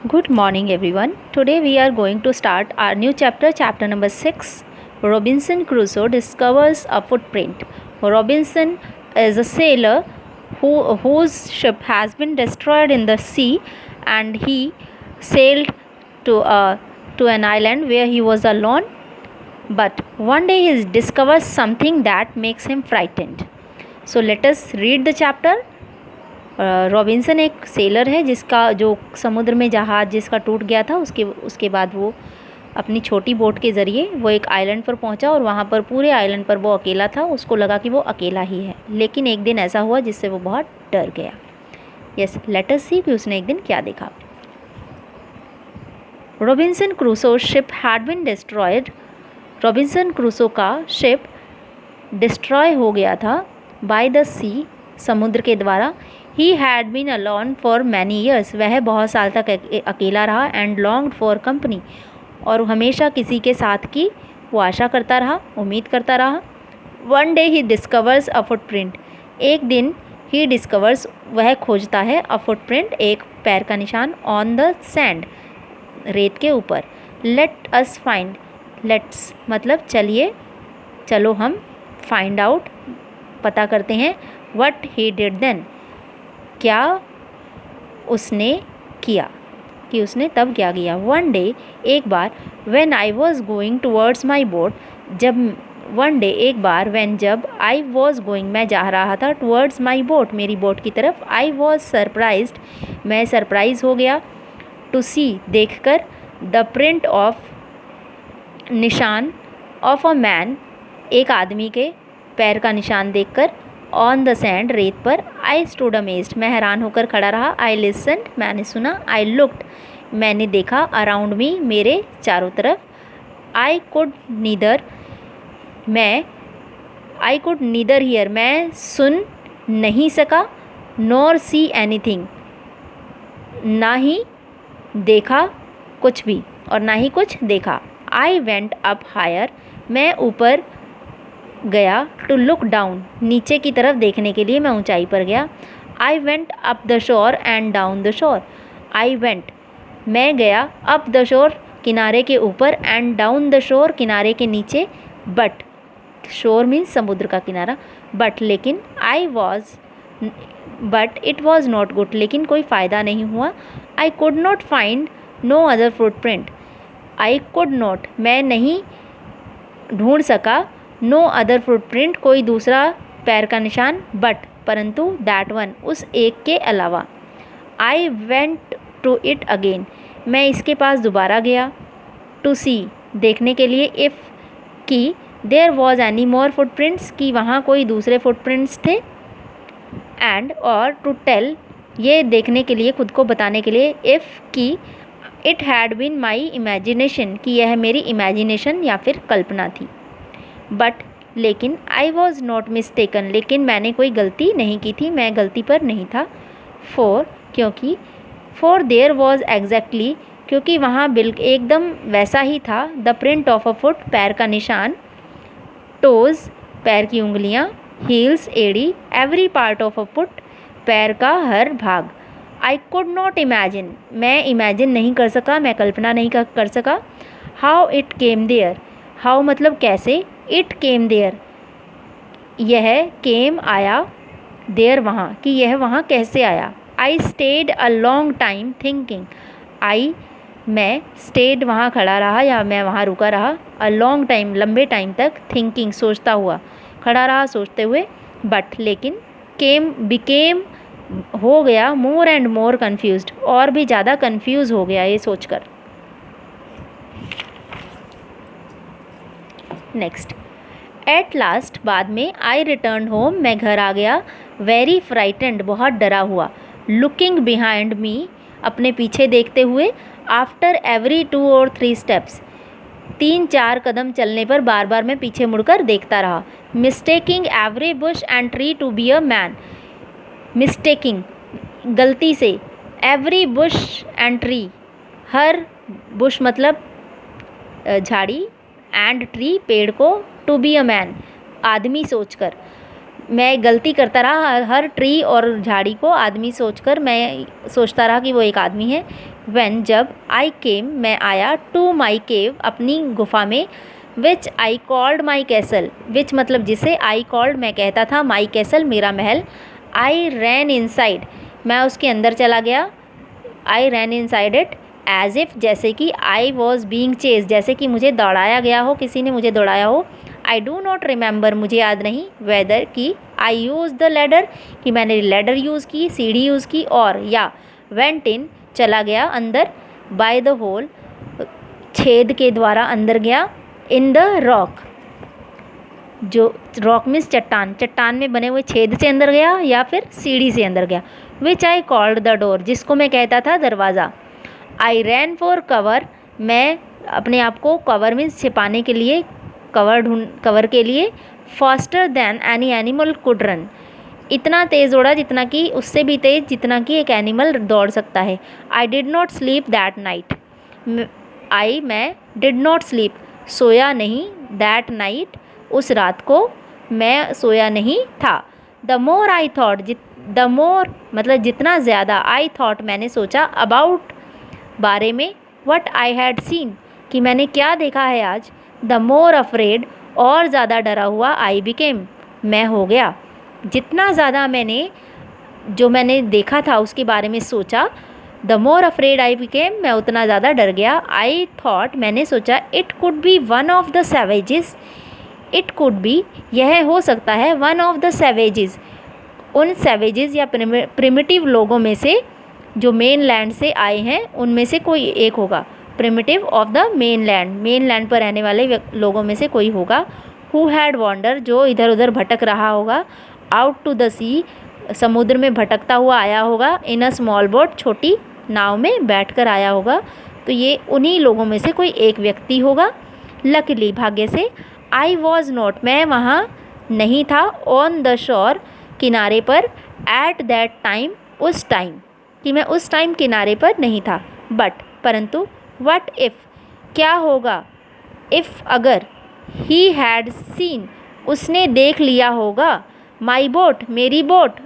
Good morning, everyone. Today we are going to start our new chapter, chapter number 6. Robinson Crusoe discovers a footprint. Robinson is a sailor whose ship has been destroyed in the sea, and he sailed to an island where he was alone. But one day he discovers something that makes him frightened. So let us read the chapter. Robinson एक seller है जिसका जो समुद्र में जहाज़ जिसका टूट गया था उसके बाद वो अपनी छोटी बोट के ज़रिए वो एक आइलैंड पर पहुंचा और वहाँ पर पूरे आइलैंड पर वो अकेला था। उसको लगा कि वो अकेला ही है, लेकिन एक दिन ऐसा हुआ जिससे वो बहुत डर गया। यस, लेट अस सी कि उसने एक दिन क्या देखा। Robinson Crusoe ship had been destroyed. Robinson Crusoe का शिप डिस्ट्रॉय हो गया था बाय द सी, समुद्र के द्वारा। He had been alone for many years, वह बहुत साल तक अकेला रहा। एंड लॉन्ग्ड फॉर कंपनी, और हमेशा किसी के साथ की वो आशा करता रहा, उम्मीद करता रहा। वन डे ही डिस्कवर्स अ फुटप्रिंट, एक दिन ही डिस्कवर्स वह खोजता है अ फुटप्रिंट, एक पैर का निशान, ऑन द सैंड, रेत के ऊपर। लेट अस फाइंड, लेट्स मतलब चलिए, चलो हम फाइंड आउट पता करते हैं। व्हाट ही डिड देन, क्या उसने किया, कि उसने तब क्या किया। वन डे, एक बार, when I was going towards my boat, जब वन डे एक बार, व्हेन जब, आई वॉज गोइंग मैं जा रहा था, टूवर्ड्स माई बोट मेरी बोट की तरफ। आई वॉज सरप्राइज्ड, मैं सरप्राइज हो गया, टू सी देखकर, द प्रिंट ऑफ निशान, ऑफ अ मैन एक आदमी के पैर का निशान देखकर, ऑन द सैंड रेत पर। आई स्टूड अमेज्ड, मैं हैरान होकर खड़ा रहा। आई लिसन्ड, मैंने सुना। आई लुक्ड, मैंने देखा। अराउंड मी, मेरे चारों तरफ। आई कुड नीदर, मैं, आई कुड नीदर हियर, मैं सुन नहीं सका। नॉर सी एनीथिंग, ना ही देखा कुछ भी और ना ही कुछ देखा। आई वेंट अप हायर, मैं ऊपर गया। टू लुक डाउन, नीचे की तरफ देखने के लिए मैं ऊंचाई पर गया। I went up the shore and down the shore, I went मैं गया, अप द शोर किनारे के ऊपर, एंड डाउन द शोर किनारे के नीचे। बट, शोर मीन्स समुद्र का किनारा। बट लेकिन, I was, but it was not good, लेकिन कोई फ़ायदा नहीं हुआ। I could not find no other footprint, I could not मैं नहीं ढूंढ सका, नो अदर फुटप्रिंट कोई दूसरा पैर का निशान, बट परंतु, दैट वन उस एक के अलावा। I went to it again, मैं इसके पास दोबारा गया। टू सी देखने के लिए, इफ़ कि, there was any more footprints कि वहाँ कोई दूसरे फुटप्रिंट्स थे। एंड और टू टेल ये देखने के लिए, खुद को बताने के लिए, इफ़ कि, it had been my imagination कि यह मेरी इमेजिनेशन या फिर कल्पना थी। बट लेकिन, आई वॉज नॉट मिस्टेकन लेकिन मैंने कोई गलती नहीं की थी, मैं गलती पर नहीं था। फॉर क्योंकि, फॉर देयर वॉज एग्जैक्टली क्योंकि वहाँ एकदम वैसा ही था। The print of a foot पैर का निशान, टोज़ पैर की उंगलियाँ, हील्स एड़ी, every part of a foot पैर का हर भाग। आई कुड नॉट इमेजिन मैं इमेजिन नहीं कर सका, मैं कल्पना नहीं कर सका। How it came there, how मतलब कैसे, इट केम देयर यह केम आया, देयर वहाँ कि यह वहाँ कैसे आया। I stayed a long time thinking, I मैं, स्टेड वहाँ खड़ा रहा या मैं वहाँ रुका रहा। अ लॉन्ग टाइम लंबे टाइम तक, थिंकिंग सोचता हुआ, खड़ा रहा सोचते हुए। बट लेकिन, केम बिकेम हो गया, मोर एंड मोर कन्फ्यूज्ड और भी ज़्यादा कन्फ्यूज़ हो गया ये सोचकर। नेक्स्ट, एट लास्ट बाद में, आई रिटर्न होम मैं घर आ गया। वेरी फ्राइटेंड बहुत डरा हुआ। लुकिंग बिहाइंड मी अपने पीछे देखते हुए। आफ्टर एवरी 2 और 3 स्टेप्स 3-4 कदम चलने पर बार बार मैं पीछे मुड़कर देखता रहा। Mistaking every bush and tree to be a man, mistaking गलती से, एवरी बुश एंड ट्री हर बुश मतलब झाड़ी, एंड ट्री पेड़ को, टू बी अ मैन आदमी सोचकर, मैं गलती करता रहा, हर ट्री और झाड़ी को आदमी सोचकर मैं सोचता रहा कि वो एक आदमी है। व्हेन जब, आई केम मैं आया, टू माई केव अपनी गुफा में, विच आई कॉल्ड माई कैसल, विच मतलब जिसे, आई कॉल्ड मैं कहता था, माई कैसल मेरा महल, आई रैन इनसाइड मैं उसके अंदर चला गया, आई रैन इनसाइड इट, एज इफ़ जैसे कि, आई वॉज बींग चेज जैसे कि मुझे दौड़ाया गया हो, किसी ने मुझे दौड़ाया हो, आई डू नॉट रिमेंबर मुझे याद नहीं, वेदर कि, आई यूज़ द लैडर कि मैंने लैडर यूज़ की, सीढ़ी यूज़ की, और या वेंट इन चला गया अंदर, बाय द होल छेद के द्वारा अंदर गया, इन द रॉक जो रॉक मीन्स चट्टान, चट्टान में बने हुए छेद से अंदर गया या फिर सीढ़ी से अंदर गया, विच आई कॉल्ड द डोर जिसको मैं कहता था दरवाज़ा, आई रैन फॉर कवर मैं अपने आप को कवर मीन्स छिपाने के लिए, कवर के लिए, faster than any animal could run इतना तेज़ दौड़ा जितना कि, उससे भी तेज़ जितना कि एक एनिमल दौड़ सकता है, I did not sleep that night मैं डिड नॉट स्लीप सोया नहीं, दैट नाइट उस रात को मैं सोया नहीं था, the more I thought the more मतलब जितना ज़्यादा, आई थॉट मैंने सोचा, अबाउट बारे में, वट आई हैड सीन कि मैंने क्या देखा है आज, द मोर अफ्रेड और ज़्यादा डरा हुआ, आई बिकेम मैं हो गया, जितना ज़्यादा मैंने देखा था उसके बारे में सोचा, the more afraid I became मैं उतना ज़्यादा डर गया, आई थॉट मैंने सोचा, it could be one of the savages it could be यह हो सकता है, वन ऑफ द सैवेजेस उन सैवेजेस या प्रिमिटिव लोगों में से जो मेन लैंड से आए हैं उनमें से कोई एक होगा, primitive of the main land पर रहने वाले लोगों में से कोई होगा, हु हैड वॉन्डर जो इधर उधर भटक रहा होगा, आउट टू द सी समुद्र में भटकता हुआ आया होगा, इन अ स्मॉल बोट छोटी नाव में बैठकर आया होगा, तो ये उन्हीं लोगों में से कोई एक व्यक्ति होगा, लकीली भाग्य से, आई वॉज नॉट मैं वहाँ नहीं था, ऑन द शोर किनारे पर, एट दैट टाइम उस टाइम कि मैं उस टाइम किनारे पर नहीं था, बट परंतु, वट इफ़ क्या होगा, इफ़ अगर, ही हैड सीन उसने देख लिया होगा, माई बोट मेरी बोट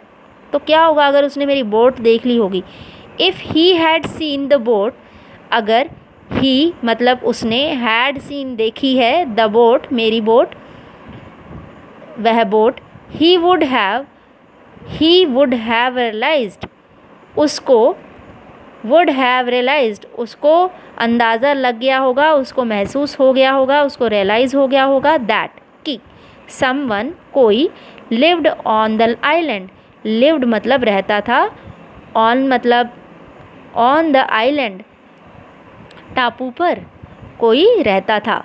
तो क्या होगा अगर उसने मेरी बोट देख ली होगी, if he had seen the boat अगर ही मतलब उसने, हैड सीन देखी है, द बोट मेरी बोट वह boat, he would have realised उसको, वुड हैव रियलाइज्ड उसको अंदाज़ा लग गया होगा, उसको महसूस हो गया होगा, उसको रियलाइज़ हो गया होगा, दैट कि, समवन कोई, lived on the island lived मतलब रहता था, ऑन मतलब ऑन द आइलैंड टापू पर कोई रहता था,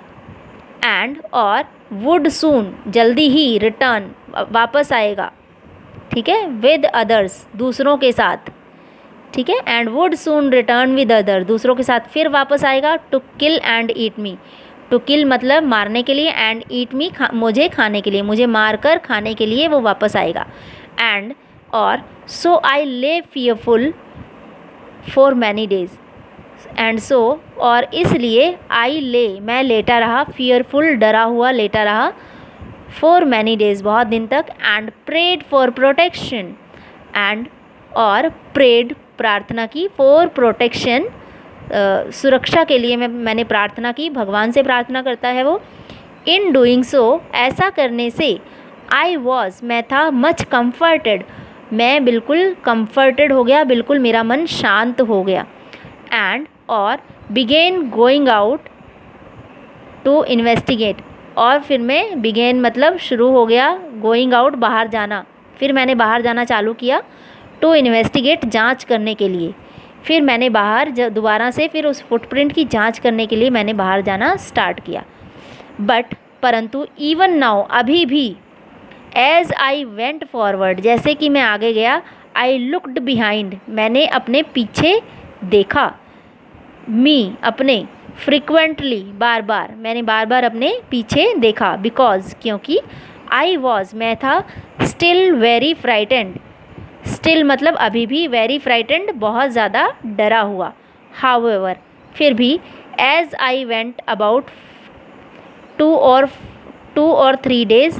एंड और वुड सून जल्दी ही, रिटर्न वापस आएगा, ठीक है, विद अदर्स दूसरों के साथ, ठीक है, and would soon return with other दूसरों के साथ फिर वापस आएगा, to kill and eat me to kill मतलब मारने के लिए, एंड ईट मी मुझे खाने के लिए, मुझे मारकर खाने के लिए वो वापस आएगा, एंड और सो आई ले fearful for many days and so और इसलिए, आई ले मैं लेटा रहा, फियरफुल डरा हुआ लेटा रहा, फॉर मैनी डेज बहुत दिन तक, and prayed for protection and और प्रेड प्रार्थना की, फॉर प्रोटेक्शन सुरक्षा के लिए मैंने प्रार्थना की, भगवान से प्रार्थना करता है वो, इन डूइंग सो ऐसा करने से, आई वॉज मैं था, मच कम्फर्टेड मैं बिल्कुल कम्फर्टेड हो गया, बिल्कुल मेरा मन शांत हो गया, एंड और began going out to investigate और फिर मैं बिगेन मतलब शुरू हो गया, गोइंग आउट बाहर जाना, फिर मैंने बाहर जाना चालू किया, टू इन्वेस्टिगेट जांच करने के लिए, फिर मैंने बाहर दोबारा से फिर उस फुटप्रिंट की जांच करने के लिए मैंने बाहर जाना स्टार्ट किया, बट परंतु, इवन नाउ अभी भी, एज आई वेंट फॉरवर्ड जैसे कि मैं आगे गया, आई लुकड बिहाइंड मैंने अपने पीछे देखा, मी अपने, फ्रिक्वेंटली बार बार मैंने बार बार अपने पीछे देखा, बिकॉज क्योंकि, आई वॉज मैं था, स्टिल वेरी फ्राइटेंड स्टिल मतलब अभी भी, वेरी फ्राइटेंड बहुत ज़्यादा डरा हुआ, हाउएवर फिर भी, as I went about 2 or 3 days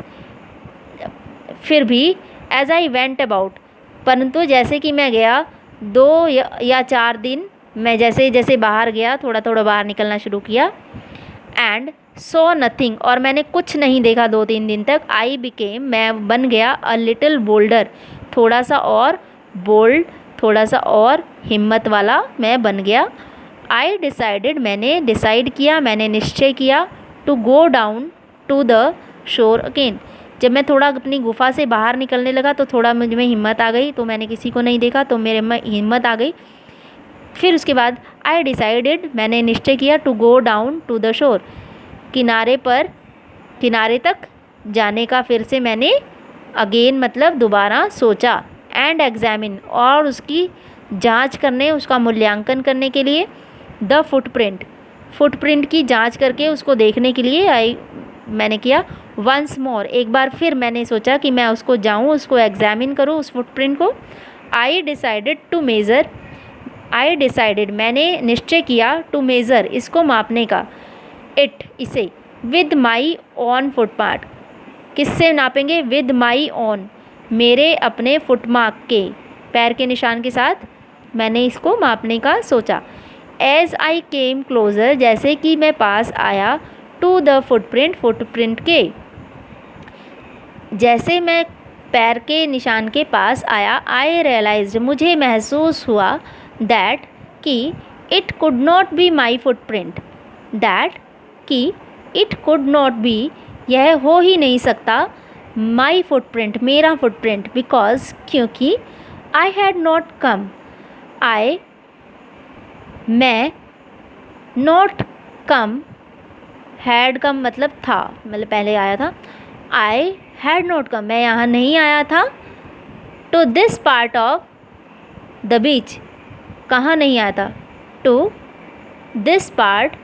फिर भी एज आई वेंट अबाउट, परंतु जैसे कि मैं गया 2 या 4 दिन, मैं जैसे जैसे बाहर गया, थोड़ा थोड़ा बाहर निकलना शुरू किया, एंड सो नथिंग, और मैंने कुछ नहीं देखा 2-3 दिन तक, आई बिकेम, मैं बन गया अ लिटिल बोल्डर, थोड़ा सा और बोल्ड, थोड़ा सा और हिम्मत वाला मैं बन गया। आई डिसाइडेड, मैंने डिसाइड किया, मैंने निश्चय किया, to go down to the shore again, जब मैं थोड़ा अपनी गुफा से बाहर निकलने लगा तो थोड़ा मुझ में हिम्मत आ गई, तो मैंने किसी को नहीं देखा तो मेरे में हिम्मत आ गई। फिर उसके बाद आई डिसाइडेड, मैंने निश्चय किया, to go down to the shore, किनारे तक जाने का फिर से मैंने अगेन मतलब दोबारा सोचा, एंड एग्जामिन, और उसकी जांच करने, उसका मूल्यांकन करने के लिए, द फुटप्रिंट की जांच करके उसको देखने के लिए मैंने किया, वंस मोर, एक बार फिर मैंने सोचा कि मैं उसको जाऊं, उसको एग्जामिन करूं उस फुटप्रिंट को। आई डिसाइडेड, मैंने निश्चय किया, टू मेज़र, इसको मापने का, इसे विद माई ऑन फुटमार्क, किससे नापेंगे, विद माई ऑन, मेरे अपने फुटमार्क के, पैर के निशान के साथ मैंने इसको मापने का सोचा। एज आई केम क्लोज़र, जैसे कि मैं पास आया, टू द फुटप्रिंट के, जैसे मैं पैर के निशान के पास आया, आई रियलाइज्ड, मुझे महसूस हुआ, दैट कि it could not be my footprint, कि इट कुड नॉट बी, यह हो ही नहीं सकता, माई फुटप्रिंट, मेरा फुटप्रिंट, बिकॉज, क्योंकि, आई हैड नॉट कम, मैं, नॉट कम, हैड कम मतलब था, मतलब पहले आया था, आई हैड नॉट कम, मैं यहाँ नहीं आया था, to this part of the beach, कहाँ नहीं आया था, टू दिस पार्ट,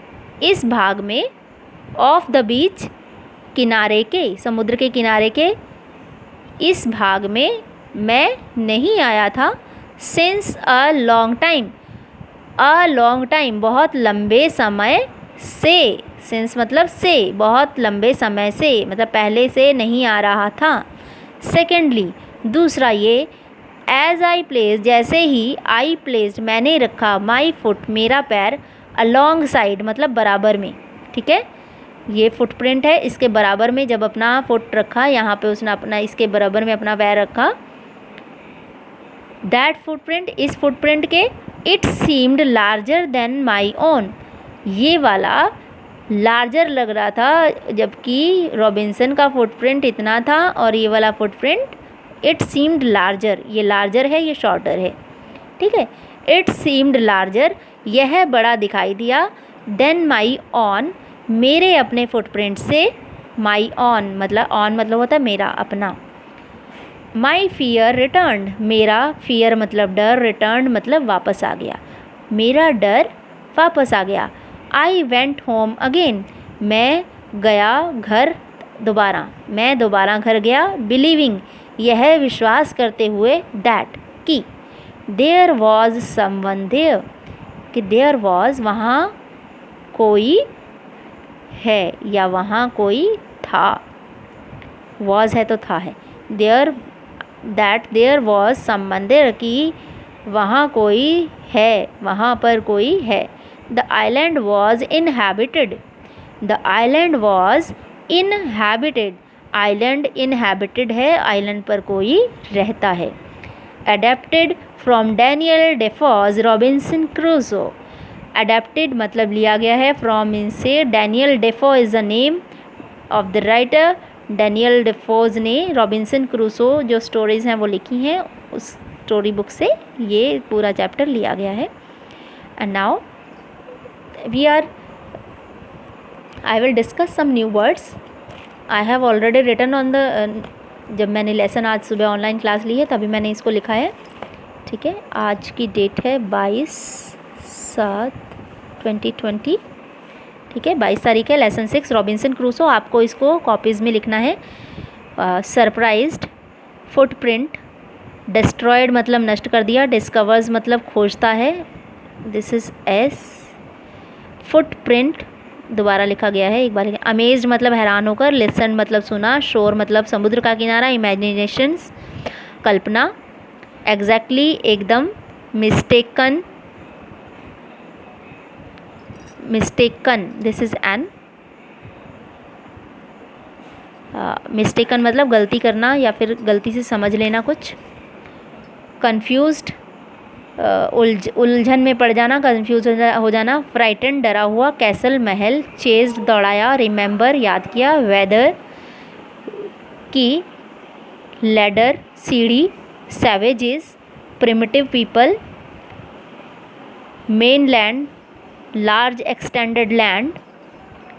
इस भाग में, ऑफ द बीच, किनारे के, समुद्र के किनारे के इस भाग में मैं नहीं आया था, सिंस अ लॉन्ग टाइम, बहुत लंबे समय से, सिंस मतलब से, बहुत लंबे समय से, मतलब पहले से नहीं आ रहा था। सेकेंडली, दूसरा ये, एज आई प्लेस, जैसे ही, आई प्लेस्ड, मैंने रखा, माई फुट, मेरा पैर, अलॉन्ग साइड मतलब बराबर में, ठीक है, ये फुटप्रिंट है, इसके बराबर में जब अपना फुट रखा, यहाँ पे उसने अपना इसके बराबर में अपना पैर रखा, दैट फुटप्रिंट, इस फुटप्रिंट के, it seemed larger than my own, ये वाला लार्जर लग रहा था, जबकि रॉबिन्सन का फुटप्रिंट इतना था और ये वाला फुटप्रिंट, इट सीम्ड लार्जर, ये लार्जर है, ये शॉर्टर है, ठीक है, इट सीम्ड लार्जर, यह बड़ा दिखाई दिया, देन माई ऑन, मेरे अपने फुटप्रिंट से, माई ऑन मतलब होता है मेरा अपना, माई फियर रिटर्न, मेरा फियर मतलब डर, रिटर्न मतलब वापस आ गया, मेरा डर वापस आ गया। आई वेंट होम अगेन, मैं गया घर दोबारा, मैं दोबारा घर गया, बिलीविंग, यह विश्वास करते हुए, दैट कि, देयर वॉज समवन देयर, कि देयर वॉज, वहाँ कोई है या वहाँ कोई था, वॉज है तो था है, देयर वॉज समवन देयर, कि वहाँ कोई है, वहाँ पर कोई है। The island was inhabited, the island was inhabited, island inhabited है, आइलैंड पर कोई रहता है। Adapted from Daniel Defoe's Robinson Crusoe, adapted मतलब लिया गया है, फ्रॉम इनसे, Daniel Defoe is the name of the writer, Daniel Defoe's ने रॉबिन्सन क्रूसो जो स्टोरीज़ हैं वो लिखी हैं, उस स्टोरी बुक से ये पूरा चैप्टर लिया गया है। And now I will discuss some new words. I have already written on the जब मैंने लेसन आज सुबह ऑनलाइन क्लास ली है तभी मैंने इसको लिखा है, ठीक है। आज की डेट है 22/7/2020, ठीक है, 22 तारीख है। लेसन 6 रॉबिन्सन क्रूसो, आपको इसको कॉपीज़ में लिखना है। सरप्राइज्ड, फुटप्रिंट, डिस्ट्रॉयड मतलब नष्ट कर दिया, डिस्कवर्स मतलब खोजता है, दिस इज़ एस, फुटप्रिंट दोबारा लिखा गया है, एक बार लिखें। अमेज्ड मतलब हैरान होकर, लिसन मतलब सुना, शोर मतलब समुद्र का किनारा, इमेजिनेशंस कल्पना, एग्जैक्टली एकदम, mistaken this is an, mistaken मतलब गलती करना या फिर गलती से समझ लेना कुछ, कन्फ्यूज्ड उलझन में पड़ जाना, कंफ्यूज हो जाना, फ्राइटन डरा हुआ, कैसल महल, चेज्ड दौड़ाया, रिमेंबर याद किया, वेदर की, लैडर सीढ़ी, savages primitive people, main land large extended land,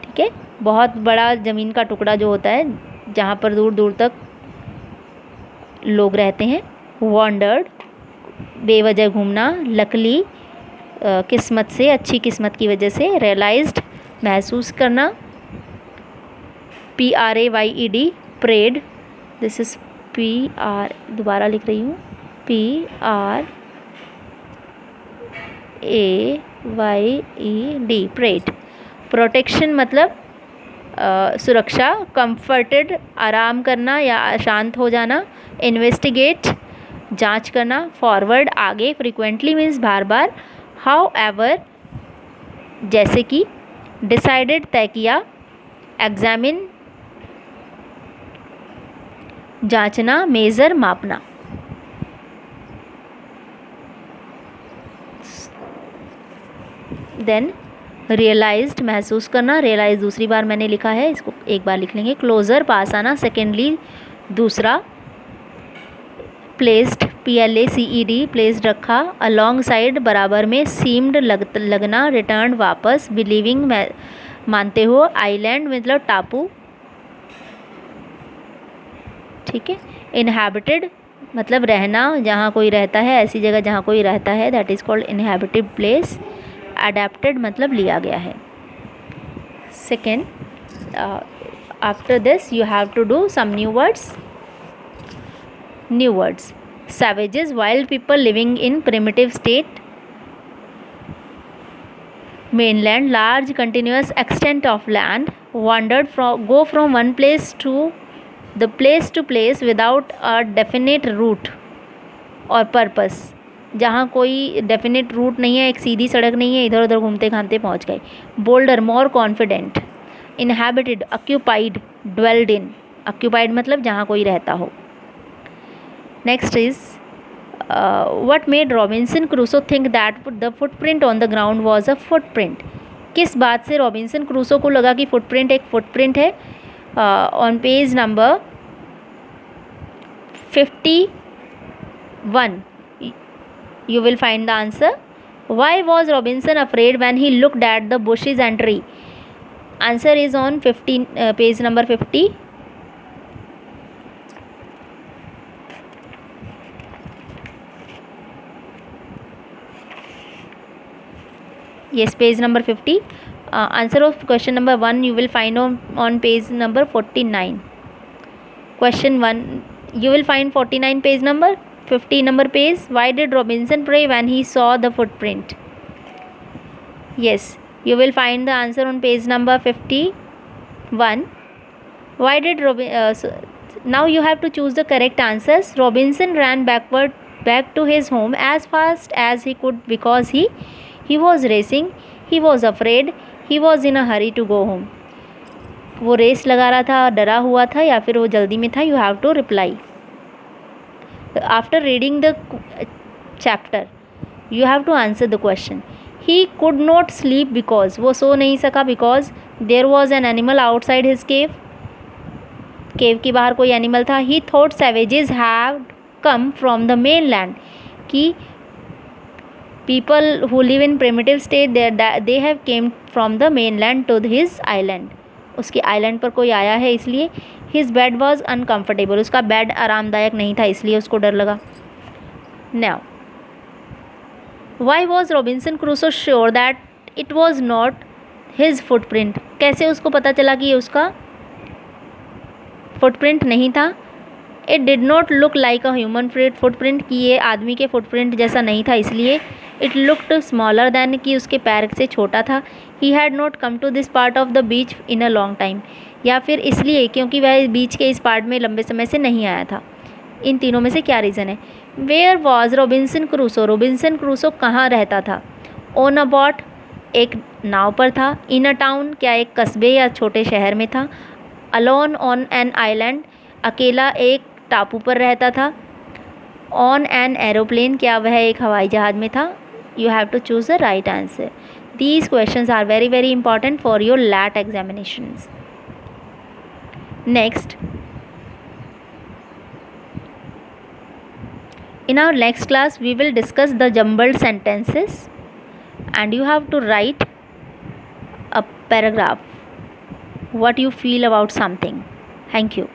ठीक है, बहुत बड़ा ज़मीन का टुकड़ा जो होता है जहाँ पर दूर दूर तक लोग रहते हैं, वॉन्डर्ड बेवजह घूमना, लकली किस्मत से, अच्छी किस्मत की वजह से, रियलाइज्ड महसूस करना, PRAYED prayed, this is PR, दोबारा लिख रही हूँ, PRAYED प्रेड, प्रोटेक्शन मतलब सुरक्षा, कंफर्टेड आराम करना या शांत हो जाना, इन्वेस्टिगेट जांच करना, फॉरवर्ड आगे, frequently means bar bar, how ever जैसे कि, डिसाइडेड तय किया, एग्जामिन जांचना, मेज़र मापना। देन रियलाइज्ड महसूस करना, रियलाइज दूसरी बार मैंने लिखा है, इसको एक बार लिख लेंगे, क्लोज़र पास आना, सेकेंडली दूसरा, प्लेस्ड PLACED प्लेस्ड रखा, अलॉन्ग साइड बराबर में, सीम्ड लगना, रिटर्न वापस, बिलीविंग मानते हो, आइलैंड मतलब टापू, ठीक है, इनहैबिटेड मतलब रहना, जहाँ कोई रहता है, ऐसी जगह जहाँ कोई रहता है, that is called inhabited place, adapted मतलब लिया गया है। Second, after this you have to do some new words. New words: savages, wild people living in primitive state. Mainland, large continuous extent of land. Wandered from, go from one place to the place to place without a definite route और purpose. जहाँ कोई definite root नहीं है, एक सीधी सड़क नहीं है, इधर उधर घूमते घामते पहुँच गए. Bolder, more confident. Inhabited, occupied, dwelled in. Occupied मतलब जहाँ कोई रहता हो. Next is what made Robinson Crusoe think that the footprint on the ground was a footprint? किस बात से रॉबिन्सन क्रूसो को लगा कि फुटप्रिंट एक फुटप्रिंट है? On page number 51 you will find the answer. Why was Robinson afraid when he looked at the bushes and tree? Answer is on page number 50. Yes, page number 50. Answer of question number 1 you will find on page number 49. Question 1 you will find 49 page number, 50 number page. Why did Robinson pray when he saw the footprint? Yes, you will find the answer on page number 51. Why did now you have to choose the correct answers. Robinson ran back to his home as fast as he could because he was racing, he was afraid, he was in a hurry to go home. वो race लगा रहा था, डरा हुआ था या फिर वो जल्दी में था. You have to reply. After reading the chapter you have to answer the question. He could not sleep because, वो सो नहीं सका because there was an animal outside his cave, cave के बाहर कोई एनिमल था. He thought savages have come from the mainland, कि people who live in primitive state they have came from the mainland to his island. उसके island पर कोई आया है इसलिए. his bed was uncomfortable, उसका बेड आरामदायक नहीं था इसलिए उसको डर लगा. now why was Robinson Crusoe sure that it was not his footprint? कैसे उसको पता चला कि ये उसका फुटप्रिंट नहीं था. it did not look like a human footprint, कि ये आदमी के फुटप्रिंट जैसा नहीं था इसलिए. इट लुक्ड स्मॉलर दैन, कि उसके पैर से छोटा था. He had not come to this part of the beach in a long time, या फिर इसलिए क्योंकि वह बीच के इस पार्ट में लंबे समय से नहीं आया था. इन तीनों में से क्या रीज़न है? Where was Robinson Crusoe, Robinson Crusoe कहाँ रहता था? ऑन अ बोट, एक नाव पर था. इन अ टाउन, क्या एक कस्बे या छोटे शहर में था? अलोन ऑन एन आइलैंड, अकेला एक टापू पर रहता था. ऑन एन एरोप्लेन, क्या वह एक हवाई जहाज़ में था? You have to choose the right answer. These questions are very very important for your LAT examinations. Next, in our next class we will discuss the jumbled sentences and you have to write a paragraph what you feel about something. Thank you.